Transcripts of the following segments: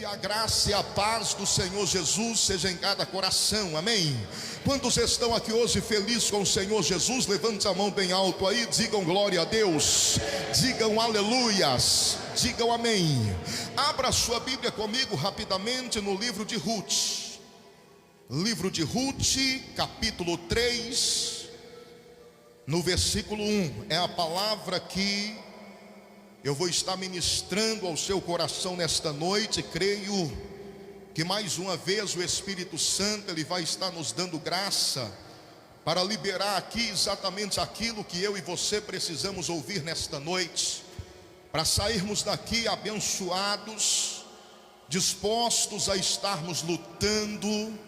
Que a graça e a paz do Senhor Jesus seja em cada coração, amém? Quantos estão aqui hoje felizes com o Senhor Jesus? Levante a mão bem alto aí, digam glória a Deus, digam aleluias, digam amém. Abra a sua Bíblia comigo rapidamente no livro de Ruth. Livro de Ruth, capítulo 3, no versículo 1, é a palavra que eu vou estar ministrando ao seu coração nesta noite. Creio que mais uma vez o Espírito Santo, ele vai estar nos dando graça para liberar aqui exatamente aquilo que eu e você precisamos ouvir nesta noite, para sairmos daqui abençoados, dispostos a estarmos lutando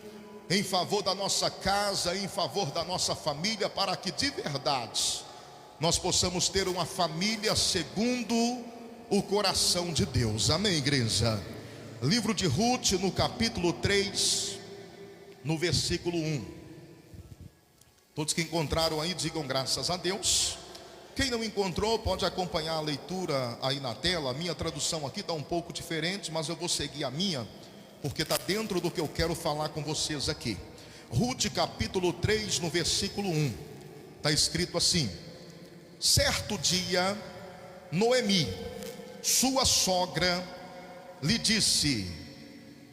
em favor da nossa casa, em favor da nossa família, para que de verdade nós possamos ter uma família segundo o coração de Deus, amém, igreja? Livro de Ruth, no capítulo 3, no versículo 1. Todos que encontraram aí, digam graças a Deus. Quem não encontrou, pode acompanhar a leitura aí na tela. A minha tradução aqui está um pouco diferente, mas eu vou seguir a minha, porque está dentro do que eu quero falar com vocês aqui. Ruth, capítulo 3, no versículo 1, está escrito assim: certo dia, Noemi, sua sogra, lhe disse: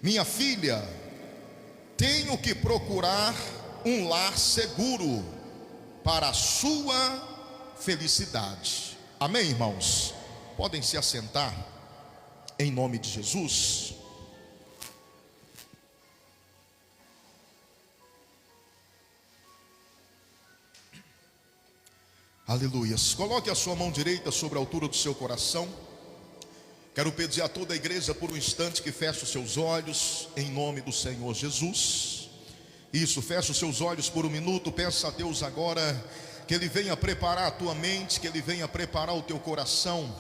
minha filha, tenho que procurar um lar seguro para a sua felicidade. Amém, irmãos? Podem se assentar em nome de Jesus. Aleluias. Coloque a sua mão direita sobre a altura do seu coração. Quero pedir a toda a igreja por um instante que feche os seus olhos em nome do Senhor Jesus. Isso, feche os seus olhos por um minuto. Peça a Deus agora que Ele venha preparar a tua mente, que Ele venha preparar o teu coração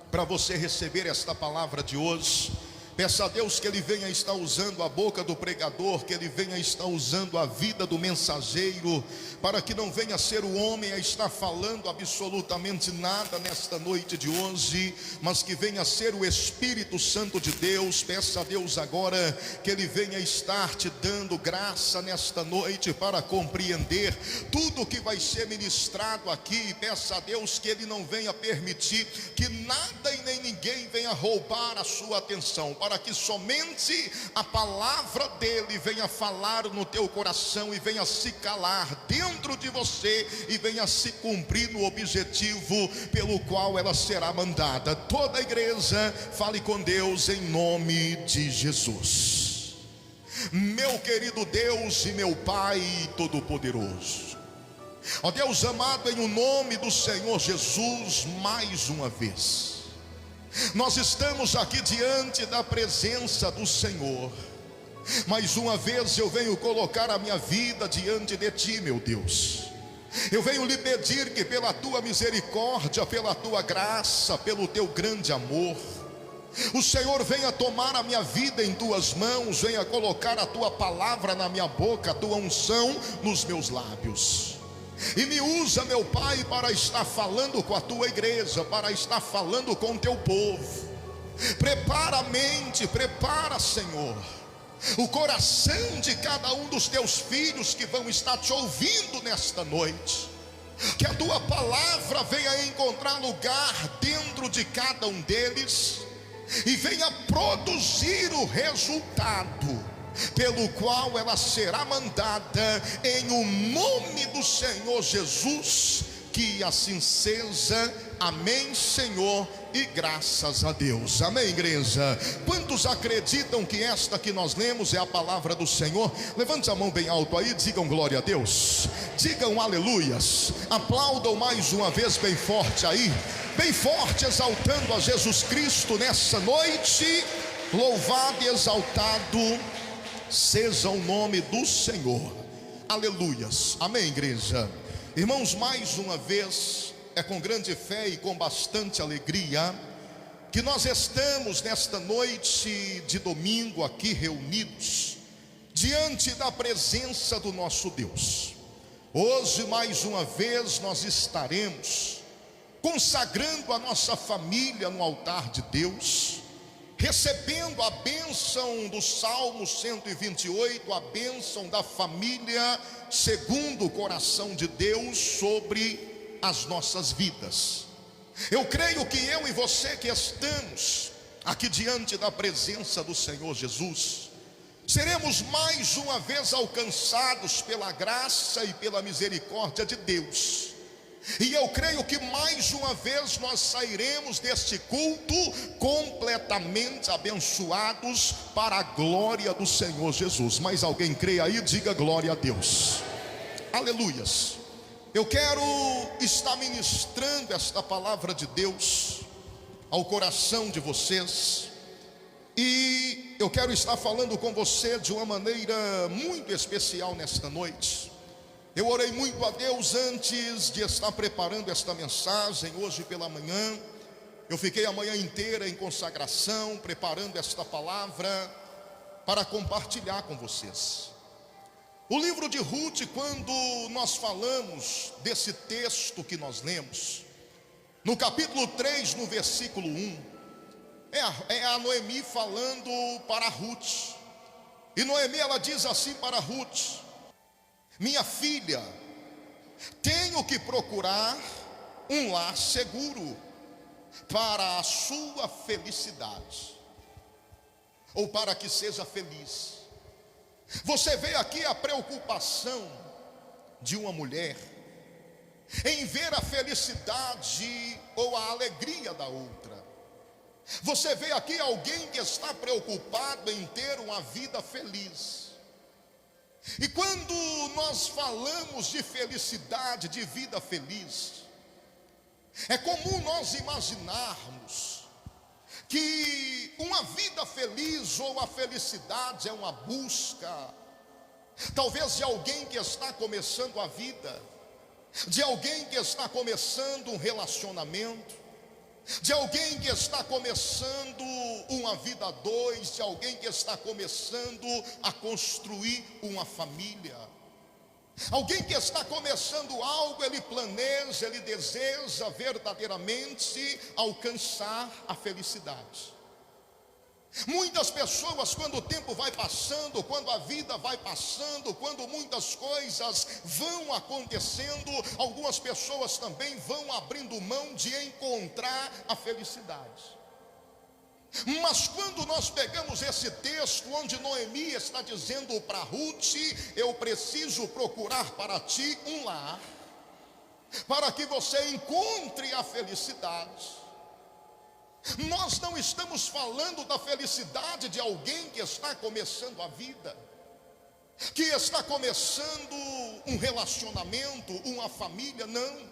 para você receber esta palavra de hoje. Peça a Deus que Ele venha estar usando a boca do pregador, que Ele venha estar usando a vida do mensageiro, para que não venha ser o homem a estar falando absolutamente nada nesta noite de hoje, mas que venha ser o Espírito Santo de Deus. Peça a Deus agora que Ele venha estar te dando graça nesta noite para compreender tudo que vai ser ministrado aqui. Peça a Deus que Ele não venha permitir que nada e nem ninguém venha roubar a sua atenção, para que somente a palavra dele venha falar no teu coração e venha se calar dentro de você e venha se cumprir no objetivo pelo qual ela será mandada. Toda a igreja fale com Deus em nome de Jesus. Meu querido Deus e meu Pai Todo-Poderoso, ó Deus amado, em o nome do Senhor Jesus, mais uma vez nós estamos aqui diante da presença do Senhor. Mais uma vez eu venho colocar a minha vida diante de Ti, meu Deus. Eu venho lhe pedir que pela Tua misericórdia, pela Tua graça, pelo Teu grande amor, o Senhor venha tomar a minha vida em Tuas mãos, venha colocar a Tua palavra na minha boca, a Tua unção nos meus lábios. E me usa, meu Pai, para estar falando com a Tua igreja, para estar falando com o Teu povo. Prepara a mente, prepara, Senhor, o coração de cada um dos Teus filhos que vão estar Te ouvindo nesta noite. Que a Tua palavra venha encontrar lugar dentro de cada um deles e venha produzir o resultado pelo qual ela será mandada, em o nome do Senhor Jesus. Que assim seja, amém, Senhor, e graças a Deus, amém, igreja? Quantos acreditam que esta que nós lemos é a palavra do Senhor? Levante a mão bem alto aí, digam glória a Deus, digam aleluias, aplaudam mais uma vez bem forte aí, bem forte, exaltando a Jesus Cristo nessa noite. Louvado e exaltado seja o nome do Senhor, aleluias, amém, igreja? Irmãos, mais uma vez, é com grande fé e com bastante alegria que nós estamos nesta noite de domingo aqui reunidos, diante da presença do nosso Deus. Hoje, mais uma vez, nós estaremos consagrando a nossa família no altar de Deus, recebendo a bênção do Salmo 128, a bênção da família segundo o coração de Deus sobre as nossas vidas. Eu creio que eu e você que estamos aqui diante da presença do Senhor Jesus, seremos mais uma vez alcançados pela graça e pela misericórdia de Deus. E eu creio que mais uma vez nós sairemos deste culto completamente abençoados para a glória do Senhor Jesus. Mas alguém crê aí? Diga glória a Deus. Aleluias. Eu quero estar ministrando esta palavra de Deus ao coração de vocês, e eu quero estar falando com você de uma maneira muito especial nesta noite. Eu orei muito a Deus antes de estar preparando esta mensagem hoje pela manhã. Eu fiquei a manhã inteira em consagração, preparando esta palavra para compartilhar com vocês. O livro de Ruth, quando nós falamos desse texto que nós lemos, no capítulo 3, no versículo 1, é a Noemi falando para Ruth. E Noemi, ela diz assim para Ruth: minha filha, tenho que procurar um lar seguro para a sua felicidade, ou para que seja feliz. Você vê aqui a preocupação de uma mulher em ver a felicidade ou a alegria da outra. Você vê aqui alguém que está preocupado em ter uma vida feliz. E quando nós falamos de felicidade, de vida feliz, é comum nós imaginarmos que uma vida feliz ou a felicidade é uma busca, talvez de alguém que está começando a vida, de alguém que está começando um relacionamento, de alguém que está começando uma vida a dois, de alguém que está começando a construir uma família. Alguém que está começando algo, ele planeja, ele deseja verdadeiramente alcançar a felicidade. Muitas pessoas, quando o tempo vai passando, quando a vida vai passando, quando muitas coisas vão acontecendo, algumas pessoas também vão abrindo mão de encontrar a felicidade. Mas quando nós pegamos esse texto onde Noemi está dizendo para Ruth: eu preciso procurar para ti um lar, para que você encontre a felicidade. Nós não estamos falando da felicidade de alguém que está começando a vida, que está começando um relacionamento, uma família, não.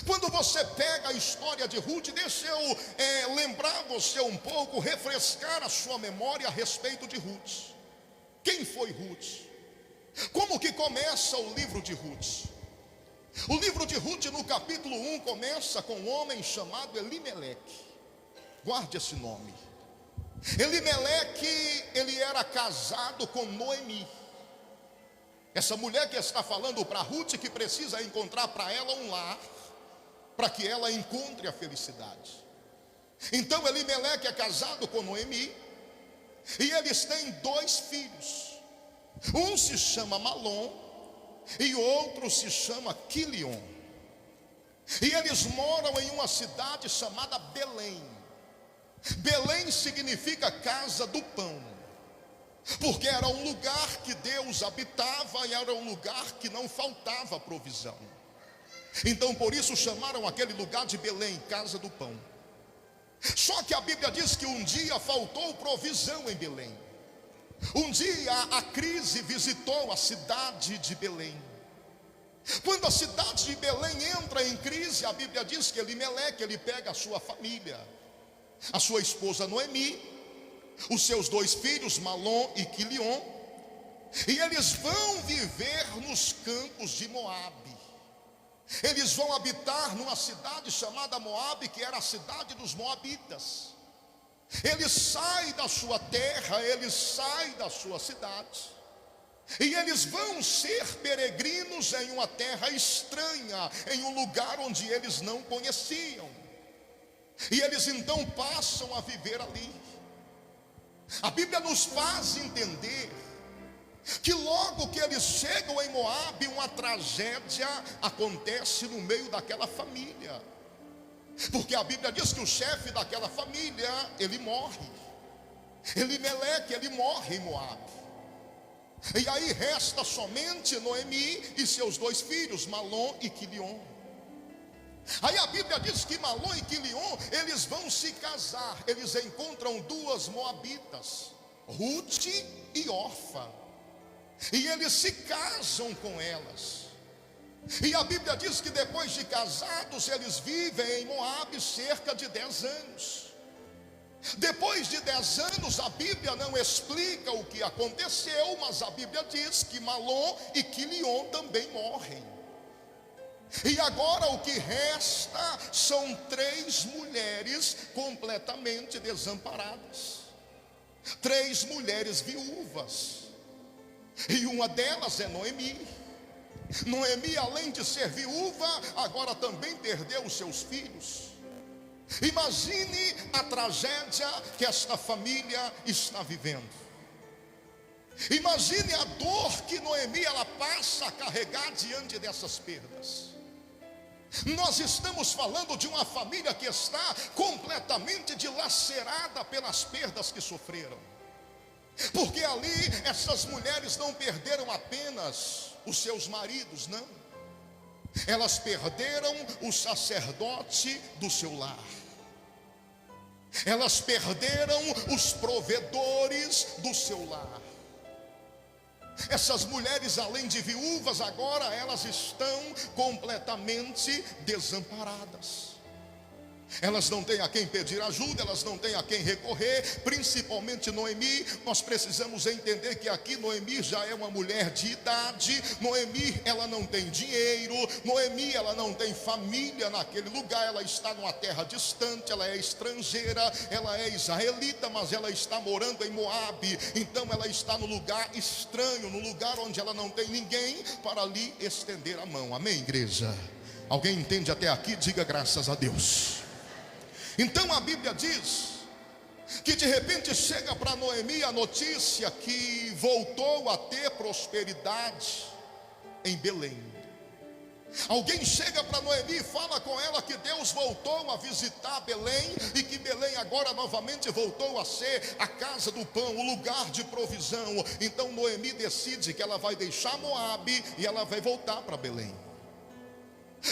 Quando você pega a história de Ruth, deixa eu lembrar você um pouco, refrescar a sua memória a respeito de Ruth. Quem foi Ruth? Como que começa o livro de Ruth? O livro de Ruth, no capítulo 1, começa com um homem chamado Elimeleque. Guarde esse nome. Elimeleque, ele era casado com Noemi. Essa mulher que está falando para Ruth que precisa encontrar para ela um lar, para que ela encontre a felicidade. Então Elimeleque é casado com Noemi, e eles têm 2 filhos. Um se chama Malom e outro se chama Quilion. E eles moram em uma cidade chamada Belém. Belém significa casa do pão, porque era um lugar que Deus habitava e era um lugar que não faltava provisão. Então por isso chamaram aquele lugar de Belém, casa do pão. Só que a Bíblia diz que um dia faltou provisão em Belém. Um dia a crise visitou a cidade de Belém. Quando a cidade de Belém entra em crise, a Bíblia diz que Elimeleque, ele pega a sua família, a sua esposa Noemi, os seus 2 filhos, Malom e Quilion, e eles vão viver nos campos de Moabe. Eles vão habitar numa cidade chamada Moabe, que era a cidade dos moabitas. Eles saem da sua terra, eles saem da sua cidade, e eles vão ser peregrinos em uma terra estranha, em um lugar onde eles não conheciam. E eles então passam a viver ali. A Bíblia nos faz entender que logo que eles chegam em Moabe, uma tragédia acontece no meio daquela família. Porque a Bíblia diz que o chefe daquela família, ele morre. Elimeleque, ele morre em Moabe. E aí resta somente Noemi e seus 2 filhos, Malom e Quilion. Aí a Bíblia diz que Malom e Quilion, eles vão se casar. Eles encontram 2 moabitas, Ruth e Orfa, e eles se casam com elas. E a Bíblia diz que depois de casados, eles vivem em Moabe cerca de 10 anos. Depois de 10 anos, a Bíblia não explica o que aconteceu, mas a Bíblia diz que Malom e Quilion também morrem. E agora o que resta são 3 mulheres completamente desamparadas, 3 mulheres viúvas, e uma delas é Noemi. Noemi, além de ser viúva, agora também perdeu os seus filhos. Imagine a tragédia que esta família está vivendo. Imagine a dor que Noemi ela passa a carregar diante dessas perdas. Nós estamos falando de uma família que está completamente dilacerada pelas perdas que sofreram. Porque ali essas mulheres não perderam apenas os seus maridos, não. Elas perderam o sacerdote do seu lar. Elas perderam os provedores do seu lar. Essas mulheres, além de viúvas, agora elas estão completamente desamparadas. Elas não têm a quem pedir ajuda, elas não têm a quem recorrer, principalmente Noemi. Nós precisamos entender que aqui Noemi já é uma mulher de idade. Noemi, ela não tem dinheiro. Noemi, ela não tem família naquele lugar. Ela está numa terra distante, ela é estrangeira, ela é israelita, mas ela está morando em Moabe. Então ela está no lugar estranho, no lugar onde ela não tem ninguém para lhe estender a mão. Amém, igreja? Alguém entende até aqui? Diga graças a Deus. Então a Bíblia diz que de repente chega para Noemi a notícia que voltou a ter prosperidade em Belém. Alguém chega para Noemi e fala com ela que Deus voltou a visitar Belém e que Belém agora novamente voltou a ser a casa do pão, o lugar de provisão. Então Noemi decide que ela vai deixar Moabe e ela vai voltar para Belém.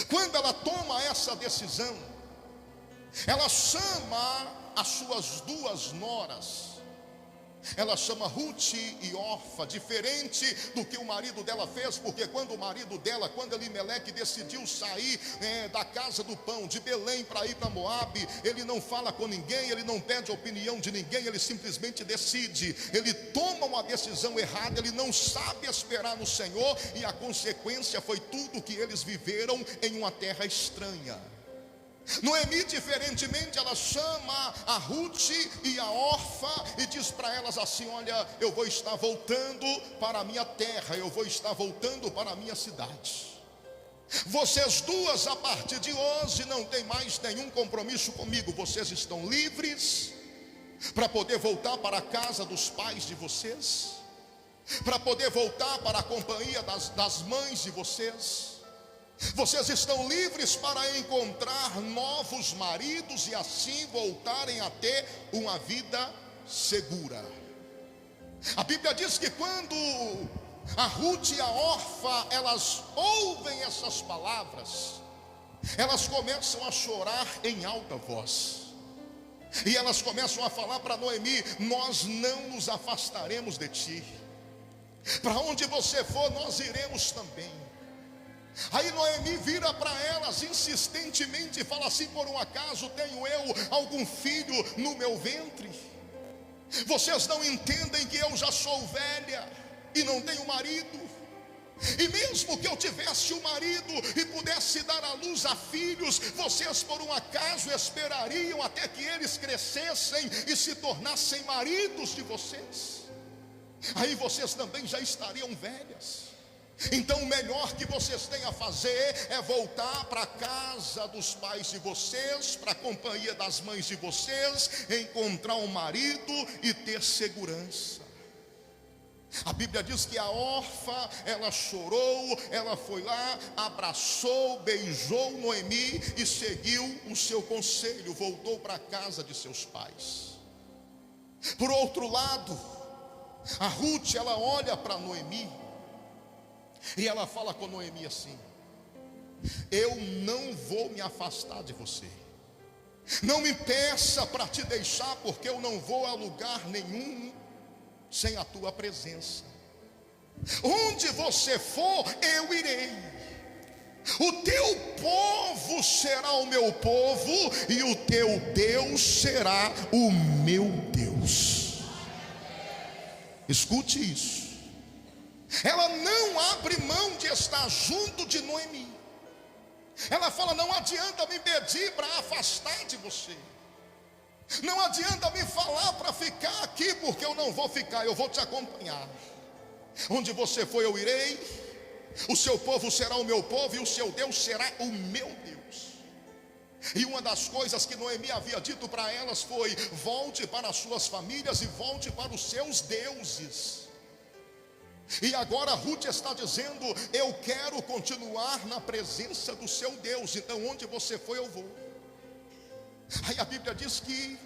Quando ela toma essa decisão, ela chama as suas 2 noras. Ela chama Ruth e Orfa, diferente do que o marido dela fez, porque quando o marido dela, quando Elimeleque decidiu sair da casa do pão, de Belém para ir para Moabe, ele não fala com ninguém, ele não pede a opinião de ninguém, ele simplesmente decide, ele toma uma decisão errada, ele não sabe esperar no Senhor, e a consequência foi tudo que eles viveram em uma terra estranha. Noemi, diferentemente, ela chama a Ruth e a Orfa e diz para elas assim: olha, eu vou estar voltando para a minha terra, eu vou estar voltando para a minha cidade. Vocês 2 a partir de hoje não tem mais nenhum compromisso comigo. Vocês estão livres para poder voltar para a casa dos pais de vocês, para poder voltar para a companhia das mães de vocês. Vocês estão livres para encontrar novos maridos e assim voltarem a ter uma vida segura. A Bíblia diz que quando a Ruth e a Orfa, elas ouvem essas palavras, elas começam a chorar em alta voz. E elas começam a falar para Noemi: nós não nos afastaremos de ti. Para onde você for, nós iremos também. Aí Noemi vira para elas insistentemente e fala assim: por um acaso tenho eu algum filho no meu ventre? Vocês não entendem que eu já sou velha e não tenho marido? E mesmo que eu tivesse um marido e pudesse dar à luz a filhos, vocês por um acaso esperariam até que eles crescessem e se tornassem maridos de vocês? Aí vocês também já estariam velhas. Então o melhor que vocês têm a fazer é voltar para a casa dos pais de vocês, para a companhia das mães de vocês, encontrar um marido e ter segurança. A Bíblia diz que a órfã, ela chorou, ela foi lá, abraçou, beijou Noemi e seguiu o seu conselho, voltou para a casa de seus pais. Por outro lado, a Ruth, ela olha para Noemi e ela fala com Noemi assim: eu não vou me afastar de você, não me peça para te deixar, porque eu não vou a lugar nenhum sem a tua presença. Onde você for, eu irei. O teu povo será o meu povo, e o teu Deus será o meu Deus. Escute isso. Ela não abre mão de estar junto de Noemi. Ela fala: não adianta me pedir para afastar de você, não adianta me falar para ficar aqui, porque eu não vou ficar, eu vou te acompanhar. Onde você for, eu irei. O seu povo será o meu povo, e o seu Deus será o meu Deus. E uma das coisas que Noemi havia dito para elas foi: volte para as suas famílias e volte para os seus deuses. E agora Ruth está dizendo: eu quero continuar na presença do seu Deus, então onde você for, eu vou. Aí a Bíblia diz que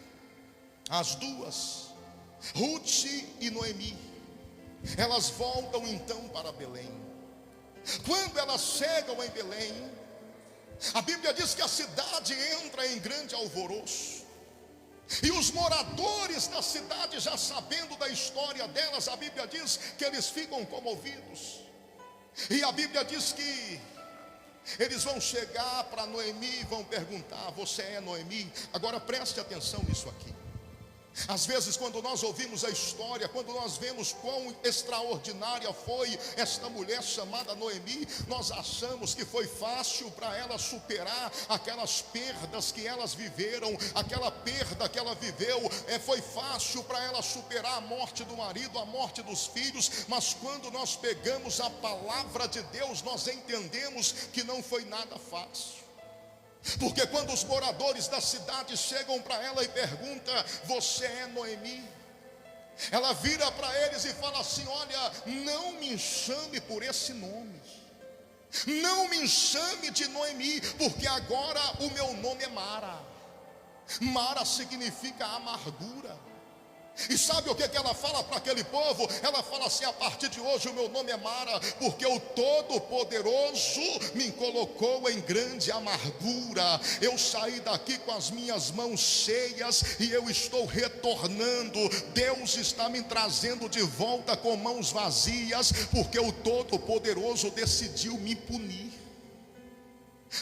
as duas, Ruth e Noemi, elas voltam então para Belém. Quando elas chegam em Belém, a Bíblia diz que a cidade entra em grande alvoroço. E os moradores da cidade, já sabendo da história delas, a Bíblia diz que eles ficam comovidos. E a Bíblia diz que eles vão chegar para Noemi e vão perguntar: você é Noemi? Agora preste atenção nisso aqui. Às vezes, quando nós ouvimos a história, quando nós vemos quão extraordinária foi esta mulher chamada Noemi, nós achamos que foi fácil para ela superar aquelas perdas que elas viveram, aquela perda que ela viveu. Foi fácil para ela superar a morte do marido, a morte dos filhos. Mas quando nós pegamos a palavra de Deus, nós entendemos que não foi nada fácil. Porque quando os moradores da cidade chegam para ela e perguntam: você é Noemi? Ela vira para eles e fala assim: olha, não me chame por esse nome, não me chame de Noemi, porque agora o meu nome é Mara. Mara significa amargura. E sabe o que ela fala para aquele povo? Ela fala assim: a partir de hoje o meu nome é Mara, porque o Todo-Poderoso me colocou em grande amargura. Eu saí daqui com as minhas mãos cheias e eu estou retornando. Deus está me trazendo de volta com mãos vazias, porque o Todo-Poderoso decidiu me punir.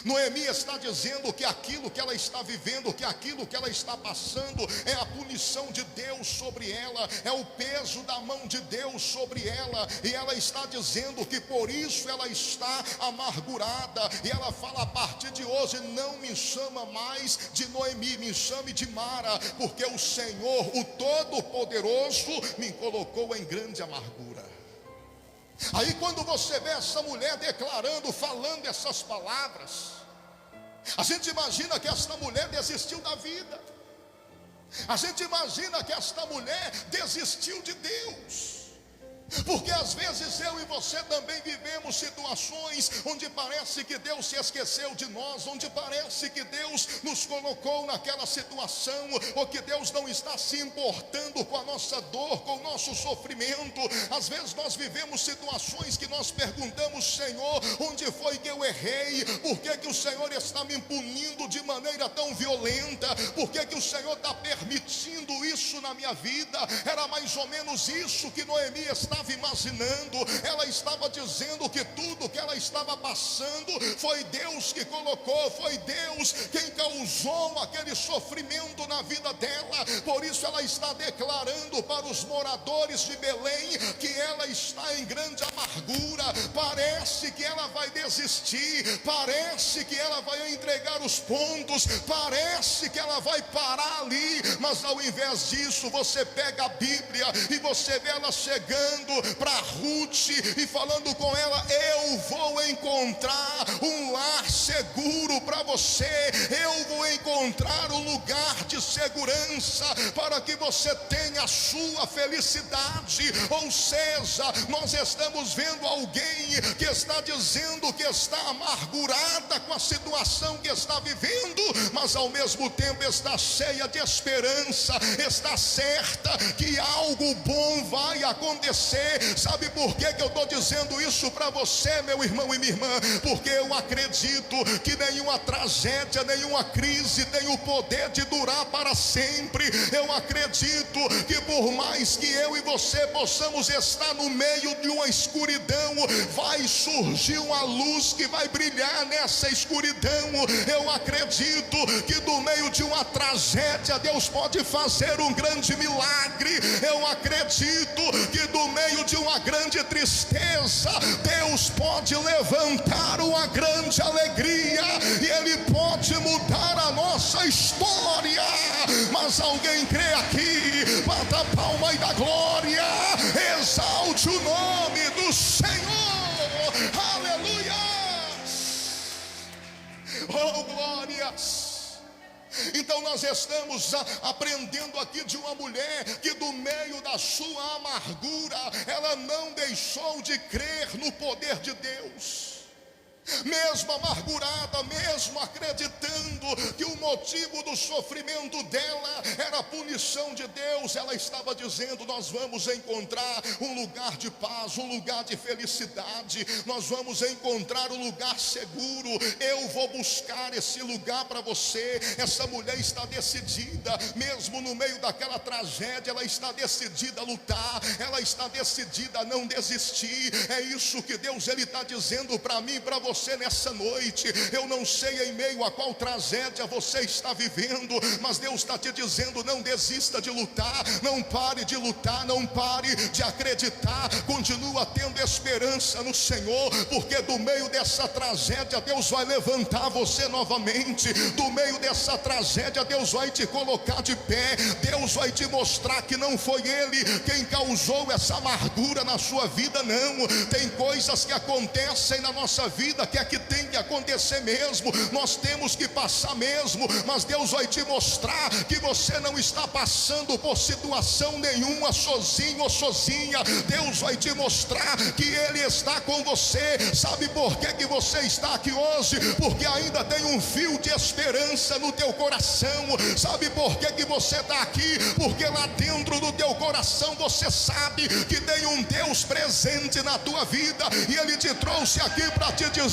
Noemi está dizendo que aquilo que ela está vivendo, que aquilo que ela está passando é a punição de Deus sobre ela, é o peso da mão de Deus sobre ela, e ela está dizendo que por isso ela está amargurada. E ela fala: a partir de hoje não me chama mais de Noemi, me chame de Mara, porque o Senhor, o Todo-Poderoso, me colocou em grande amargura. Aí quando você vê essa mulher declarando, falando essas palavras, a gente imagina que esta mulher desistiu da vida. A gente imagina que esta mulher desistiu de Deus. Porque às vezes eu e você também vivemos situações onde parece que Deus se esqueceu de nós, onde parece que Deus nos colocou naquela situação, ou que Deus não está se importando com a nossa dor, com o nosso sofrimento. Às vezes nós vivemos situações que nós perguntamos: Senhor, onde foi que eu errei? Por que que o Senhor está me punindo de maneira tão violenta? Por que que o Senhor está permitindo isso na minha vida? Era mais ou menos isso que Noemi estava imaginando. Ela estava dizendo que tudo que ela estava passando foi Deus que colocou, foi Deus quem causou aquele sofrimento na vida dela. Por isso ela está declarando para os moradores de Belém que ela está em grande amargura. Parece que ela vai desistir, parece que ela vai entregar os pontos, parece que ela vai parar ali, mas ao invés disso você pega a Bíblia e você vê ela chegando para Ruth e falando com ela: eu vou encontrar um lar seguro para você, eu vou encontrar um lugar de segurança para que você tenha a sua felicidade. Ou seja, nós estamos vendo alguém que está dizendo que está amargurada com a situação que está vivendo, mas ao mesmo tempo está cheia de esperança, está certa que algo bom vai acontecer. Sabe por que eu estou dizendo isso para você, meu irmão e minha irmã? Porque eu acredito que nenhuma tragédia, nenhuma crise tem o poder de durar para sempre. Eu acredito que por mais que eu e você possamos estar no meio de uma escuridão, vai surgir uma luz que vai brilhar nessa escuridão. Eu acredito que do meio de uma tragédia Deus pode fazer um grande milagre. Eu acredito que do meio de uma grande tristeza Deus pode levantar uma grande alegria e Ele pode mudar a nossa história. Mas alguém crê aqui? Bata a palma e dá glória, exalte o nome do Senhor. Aleluia! Oh, glórias! Então nós estamos aprendendo aqui de uma mulher que do meio da sua amargura ela não deixou de crer no poder de Deus. Mesmo amargurada, mesmo acreditando que o motivo do sofrimento dela era a punição de Deus, ela estava dizendo: nós vamos encontrar um lugar de paz, um lugar de felicidade, nós vamos encontrar um lugar seguro, eu vou buscar esse lugar para você. Essa mulher está decidida, mesmo no meio daquela tragédia, ela está decidida a lutar, ela está decidida a não desistir. É isso que Deus está dizendo para mim e para você nessa noite. Eu não sei em meio a qual tragédia você está vivendo, mas Deus está te dizendo: não desista de lutar, não pare de lutar, não pare de acreditar, continua tendo esperança no Senhor, porque do meio dessa tragédia Deus vai levantar você novamente, do meio dessa tragédia Deus vai te colocar de pé, Deus vai te mostrar que não foi Ele quem causou essa amargura na sua vida, não. Tem coisas que acontecem na nossa vida que é que tem que acontecer mesmo, nós temos que passar mesmo, mas Deus vai te mostrar que você não está passando por situação nenhuma sozinho ou sozinha. Deus vai te mostrar que Ele está com você. Sabe por que você está aqui hoje? Porque ainda tem um fio de esperança no teu coração. Sabe por que você está aqui? Porque lá dentro do teu coração você sabe que tem um Deus presente na tua vida, e Ele te trouxe aqui para te dizer: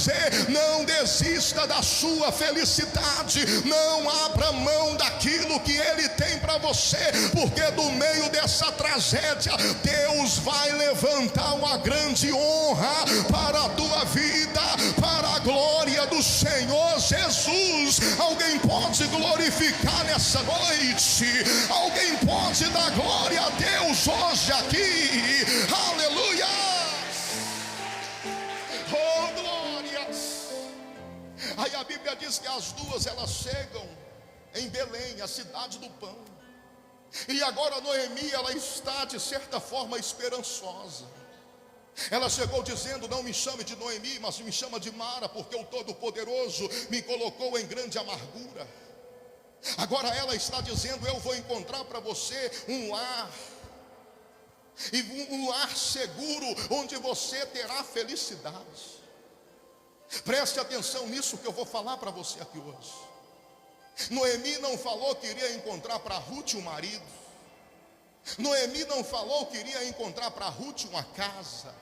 não desista da sua felicidade, não abra mão daquilo que Ele tem para você, porque do meio dessa tragédia Deus vai levantar uma grande honra para a tua vida, para a glória do Senhor Jesus. Alguém pode glorificar nessa noite? Alguém pode dar glória a Deus hoje aqui? Aleluia! Oh, glórias! Aí a Bíblia diz que as duas elas chegam em Belém, a cidade do pão. E agora Noemi, ela está de certa forma esperançosa. Ela chegou dizendo: não me chame de Noemi, mas me chama de Mara, porque o Todo-Poderoso me colocou em grande amargura. Agora ela está dizendo: eu vou encontrar para você um lar, e um lar seguro, onde você terá felicidade. Preste atenção nisso que eu vou falar para você aqui hoje. Noemi não falou que iria encontrar para Ruth um marido. Noemi não falou que iria encontrar para Ruth uma casa.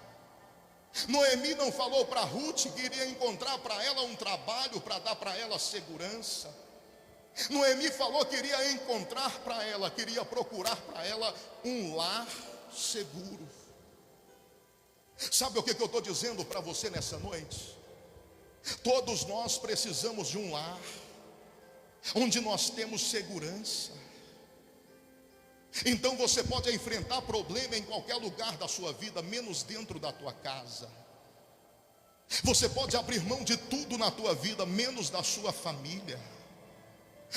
Noemi não falou para Ruth que iria encontrar para ela um trabalho para dar para ela segurança. Noemi falou que iria encontrar para ela, queria procurar para ela um lar seguro. Sabe o que eu estou dizendo para você nessa noite? Todos nós precisamos de um lar onde nós temos segurança. Então você pode enfrentar problema em qualquer lugar da sua vida, menos dentro da tua casa. Você pode abrir mão de tudo na tua vida, menos da sua família.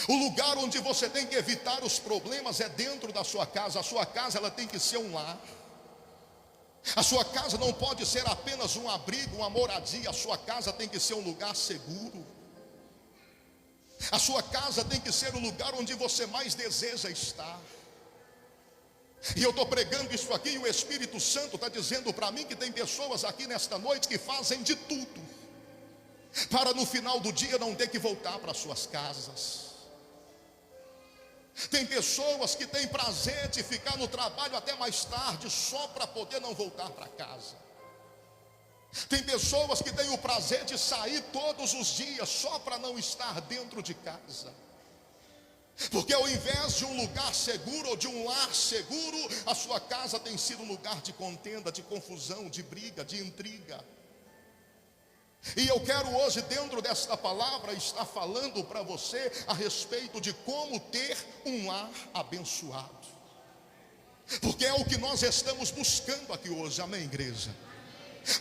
O lugar onde você tem que evitar os problemas é dentro da sua casa. A sua casa ela tem que ser um lar. A sua casa não pode ser apenas um abrigo, uma moradia. A sua casa tem que ser um lugar seguro. A sua casa tem que ser o lugar onde você mais deseja estar. E eu estou pregando isso aqui, e o Espírito Santo está dizendo para mim que tem pessoas aqui nesta noite que fazem de tudo para no final do dia não ter que voltar para suas casas. Tem pessoas que têm prazer de ficar no trabalho até mais tarde só para poder não voltar para casa. Tem pessoas que têm o prazer de sair todos os dias só para não estar dentro de casa. Porque ao invés de um lugar seguro ou de um lar seguro, a sua casa tem sido um lugar de contenda, de confusão, de briga, de intriga. E eu quero hoje, dentro desta palavra, estar falando para você a respeito de como ter um lar abençoado. Porque é o que nós estamos buscando aqui hoje, amém, igreja?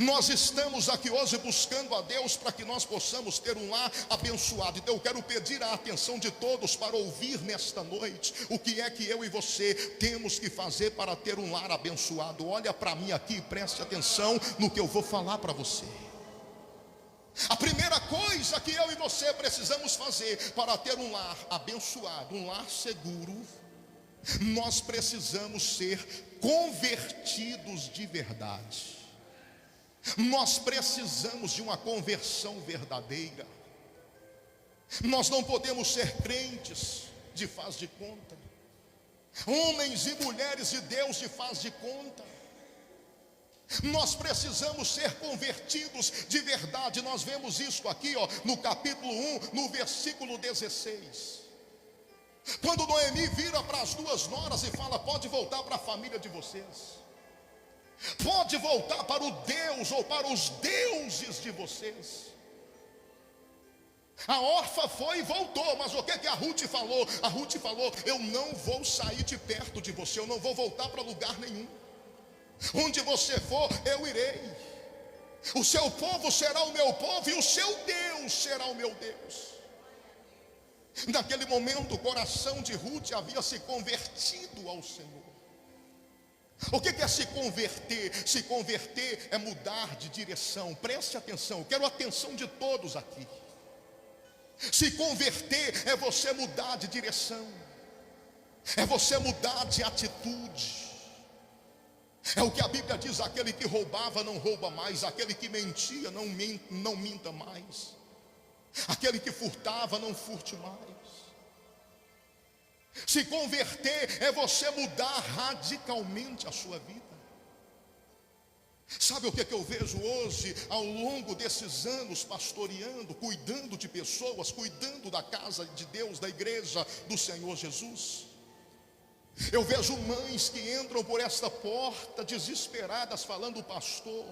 Nós estamos aqui hoje buscando a Deus para que nós possamos ter um lar abençoado. Então eu quero pedir a atenção de todos para ouvir nesta noite o que é que eu e você temos que fazer para ter um lar abençoado. Olha para mim aqui e preste atenção no que eu vou falar para você. A primeira coisa que eu e você precisamos fazer para ter um lar abençoado, um lar seguro, nós precisamos ser convertidos de verdade. Nós precisamos de uma conversão verdadeira. Nós não podemos ser crentes de faz de conta, homens e mulheres de Deus de faz de conta. Nós precisamos ser convertidos de verdade. Nós vemos isso aqui, no capítulo 1, no versículo 16. Quando Noemi vira para as duas noras e fala: pode voltar para a família de vocês, pode voltar para o Deus ou para os deuses de vocês. A órfã foi e voltou, mas o que a Ruth falou? A Ruth falou: eu não vou sair de perto de você, eu não vou voltar para lugar nenhum. Onde você for, eu irei. O seu povo será o meu povo e o seu Deus será o meu Deus. Naquele momento o coração de Ruth havia se convertido ao Senhor. O que é se converter? Se converter é mudar de direção. Preste atenção, eu quero a atenção de todos aqui. Se converter é você mudar de direção, é você mudar de atitude. É o que a Bíblia diz: aquele que roubava não rouba mais, aquele que mentia não minta mais, aquele que furtava não furte mais. Se converter é você mudar radicalmente a sua vida. Sabe o que eu vejo hoje, ao longo desses anos pastoreando, cuidando de pessoas, cuidando da casa de Deus, da igreja do Senhor Jesus? Eu vejo mães que entram por esta porta desesperadas falando: pastor,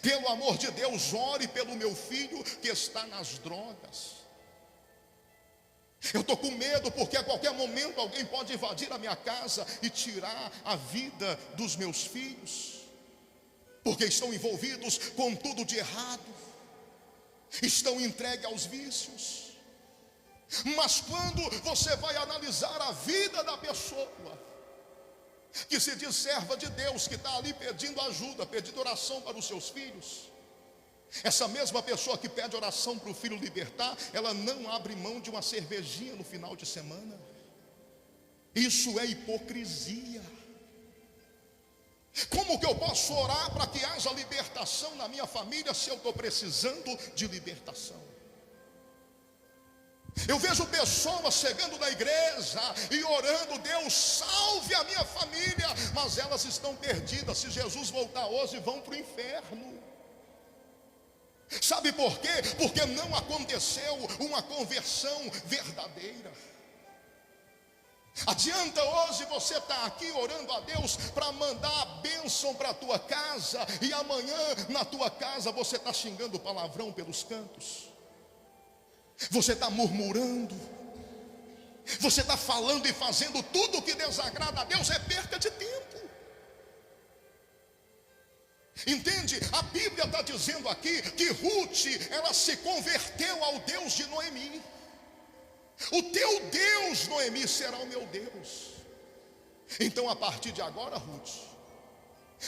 pelo amor de Deus, ore pelo meu filho que está nas drogas. Eu estou com medo porque a qualquer momento alguém pode invadir a minha casa e tirar a vida dos meus filhos, porque estão envolvidos com tudo de errado, estão entregues aos vícios. Mas quando você vai analisar a vida da pessoa que se diz serva de Deus, que está ali pedindo ajuda, pedindo oração para os seus filhos, essa mesma pessoa que pede oração para o filho libertar, ela não abre mão de uma cervejinha no final de semana. Isso é hipocrisia. Como que eu posso orar para que haja libertação na minha família se eu estou precisando de libertação? Eu vejo pessoas chegando na igreja e orando: Deus, salve a minha família, mas elas estão perdidas. Se Jesus voltar hoje, vão para o inferno. Sabe por quê? Porque não aconteceu uma conversão verdadeira. Adianta hoje você estar aqui orando a Deus para mandar a bênção para a tua casa, e amanhã na tua casa você está xingando palavrão pelos cantos, você está murmurando, você está falando e fazendo tudo o que desagrada a Deus. É perca de tempo. Entende? A Bíblia está dizendo aqui que Ruth, ela se converteu ao Deus de Noemi. O teu Deus, Noemi, será o meu Deus. Então a partir de agora, Ruth,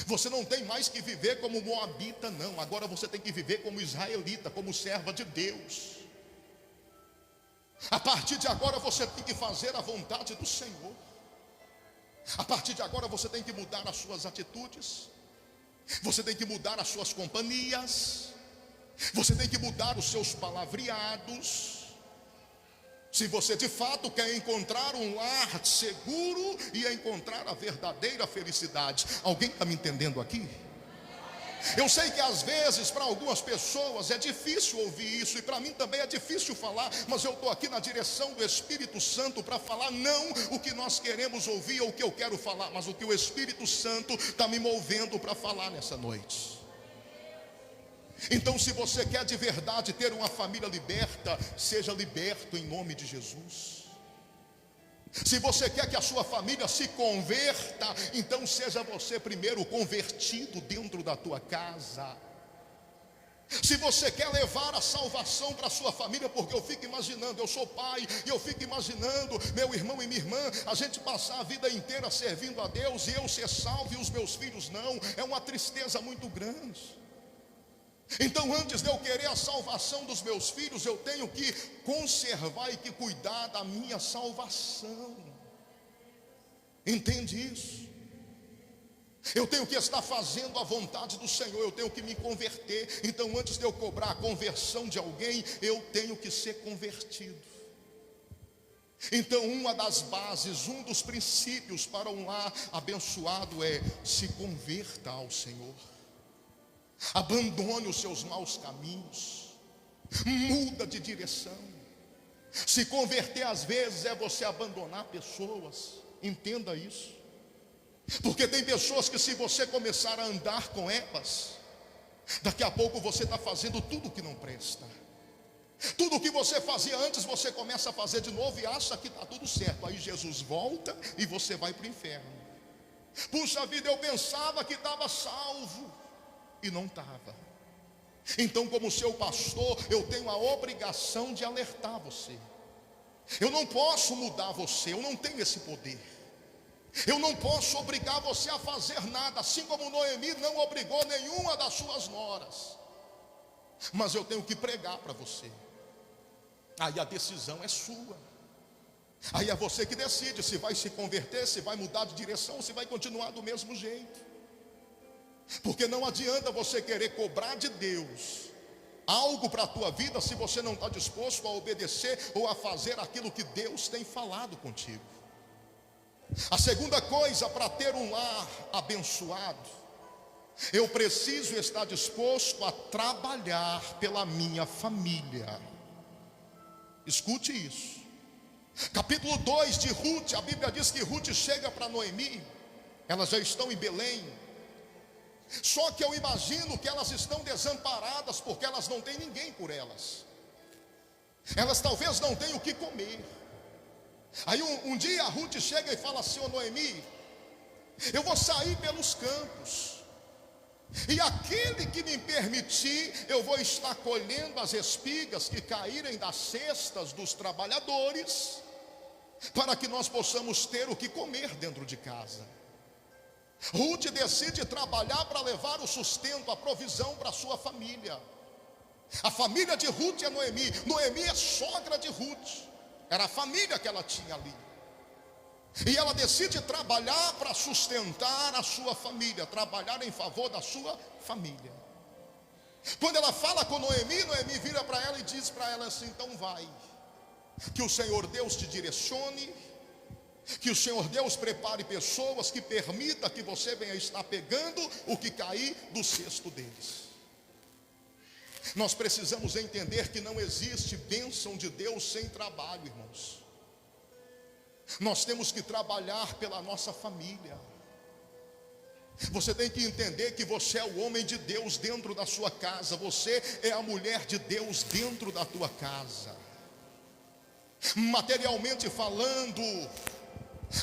Você não tem mais que viver como moabita, não. Agora você tem que viver como israelita, como serva de Deus. A partir de agora você tem que fazer a vontade do Senhor. A partir de agora você tem que mudar as suas atitudes. Você tem que mudar as suas companhias. Você tem que mudar os seus palavreados. Se você de fato quer encontrar um lar seguro e encontrar a verdadeira felicidade. Alguém está me entendendo aqui? Eu sei que às vezes para algumas pessoas é difícil ouvir isso, e para mim também é difícil falar, mas eu estou aqui na direção do Espírito Santo para falar não o que nós queremos ouvir ou o que eu quero falar, mas o que o Espírito Santo está me movendo para falar nessa noite. Então, se você quer de verdade ter uma família liberta, seja liberto em nome de Jesus. Se você quer que a sua família se converta, então seja você primeiro convertido dentro da tua casa. Se você quer levar a salvação para a sua família, porque eu fico imaginando, eu sou pai, e eu fico imaginando meu irmão e minha irmã, a gente passar a vida inteira servindo a Deus, e eu ser salvo e os meus filhos não, é uma tristeza muito grande. Então, antes de eu querer a salvação dos meus filhos, eu tenho que conservar e que cuidar da minha salvação. Entende isso? Eu tenho que estar fazendo a vontade do Senhor, eu tenho que me converter. Então, antes de eu cobrar a conversão de alguém, eu tenho que ser convertido. Então, uma das bases, um dos princípios para um lar abençoado é: se converta ao Senhor. Abandone os seus maus caminhos, muda de direção. Se converter às vezes é você abandonar pessoas, entenda isso. Porque tem pessoas que, se você começar a andar com elas, daqui a pouco você está fazendo tudo que não presta. Tudo que você fazia antes, você começa a fazer de novo e acha que está tudo certo. Aí Jesus volta e você vai para o inferno. Puxa vida, eu pensava que estava salvo e não estava. Então, como seu pastor, eu tenho a obrigação de alertar você. Eu não posso mudar você, eu não tenho esse poder. Eu não posso obrigar você a fazer nada, assim como Noemi não obrigou nenhuma das suas noras. Mas eu tenho que pregar para você. Aí a decisão é sua. Aí é você que decide se vai se converter, se vai mudar de direção, ou se vai continuar do mesmo jeito. Porque não adianta você querer cobrar de Deus algo para a tua vida se você não está disposto a obedecer ou a fazer aquilo que Deus tem falado contigo. A segunda coisa, para ter um lar abençoado, eu preciso estar disposto a trabalhar pela minha família. Escute isso. Capítulo 2 de Ruth, a Bíblia diz que Ruth chega para Noemi. Elas já estão em Belém. Só que eu imagino que elas estão desamparadas, porque elas não têm ninguém por elas. Elas talvez não tenham o que comer. Aí um dia a Ruth chega e fala assim: ô Noemi, eu vou sair pelos campos, e aquele que me permitir, eu vou estar colhendo as espigas que caírem das cestas dos trabalhadores, para que nós possamos ter o que comer dentro de casa. Ruth decide trabalhar para levar o sustento, a provisão para a sua família. A família de Ruth é Noemi. Noemi é sogra de Ruth. Era a família que ela tinha ali. E ela decide trabalhar para sustentar a sua família, trabalhar em favor da sua família. Quando ela fala com Noemi, Noemi vira para ela e diz para ela assim: então vai, que o Senhor Deus te direcione, que o Senhor Deus prepare pessoas, que permita que você venha estar pegando o que cair do cesto deles. Nós precisamos entender que não existe bênção de Deus sem trabalho, irmãos. Nós temos que trabalhar pela nossa família. Você tem que entender que você é o homem de Deus dentro da sua casa. Você é a mulher de Deus dentro da tua casa. Materialmente falando,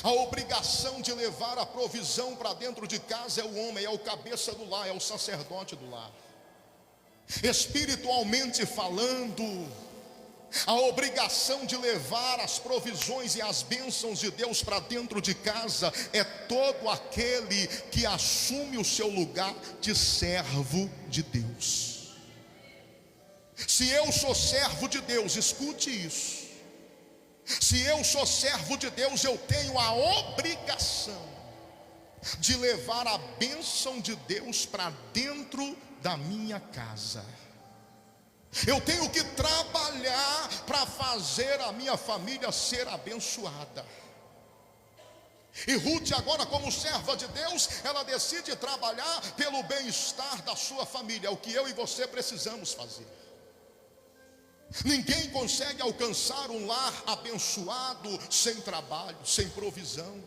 a obrigação de levar a provisão para dentro de casa é o homem, é o cabeça do lar, é o sacerdote do lar. Espiritualmente falando, A obrigação de levar as provisões e as bênçãos de Deus para dentro de casa é todo aquele que assume o seu lugar de servo de Deus. Se eu sou servo de Deus, escute isso. Se eu sou servo de Deus, eu tenho a obrigação de levar a bênção de Deus para dentro da minha casa. Eu tenho que trabalhar para fazer a minha família ser abençoada. E Ruth, agora como serva de Deus, ela decide trabalhar pelo bem-estar da sua família. É o que eu e você precisamos fazer. Ninguém consegue alcançar um lar abençoado sem trabalho, sem provisão.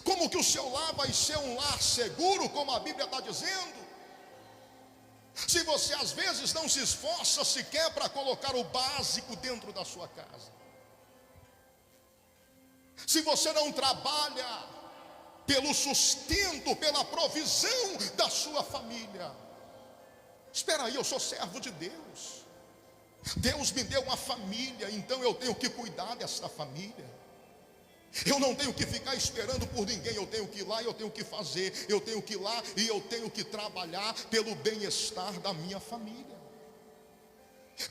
Como que o seu lar vai ser um lar seguro, como a Bíblia está dizendo? Se você às vezes não se esforça sequer para colocar o básico dentro da sua casa. Se você não trabalha pelo sustento, pela provisão da sua família. Espera aí, eu sou servo de Deus. Deus me deu uma família, então eu tenho que cuidar dessa família. Eu não tenho que ficar esperando por ninguém, eu tenho que ir lá e eu tenho que fazer, eu tenho que ir lá e eu tenho que trabalhar pelo bem-estar da minha família.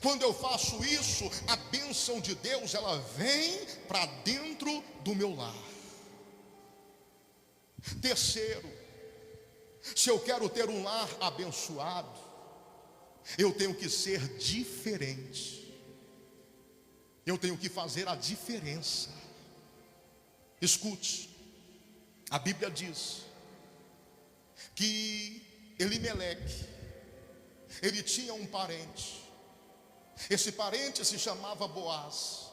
Quando eu faço isso, a bênção de Deus, ela vem para dentro do meu lar. Terceiro, se eu quero ter um lar abençoado, eu tenho que ser diferente. Eu tenho que fazer a diferença. Escute, a Bíblia diz que Elimeleque, ele tinha um parente. Esse parente se chamava Boaz.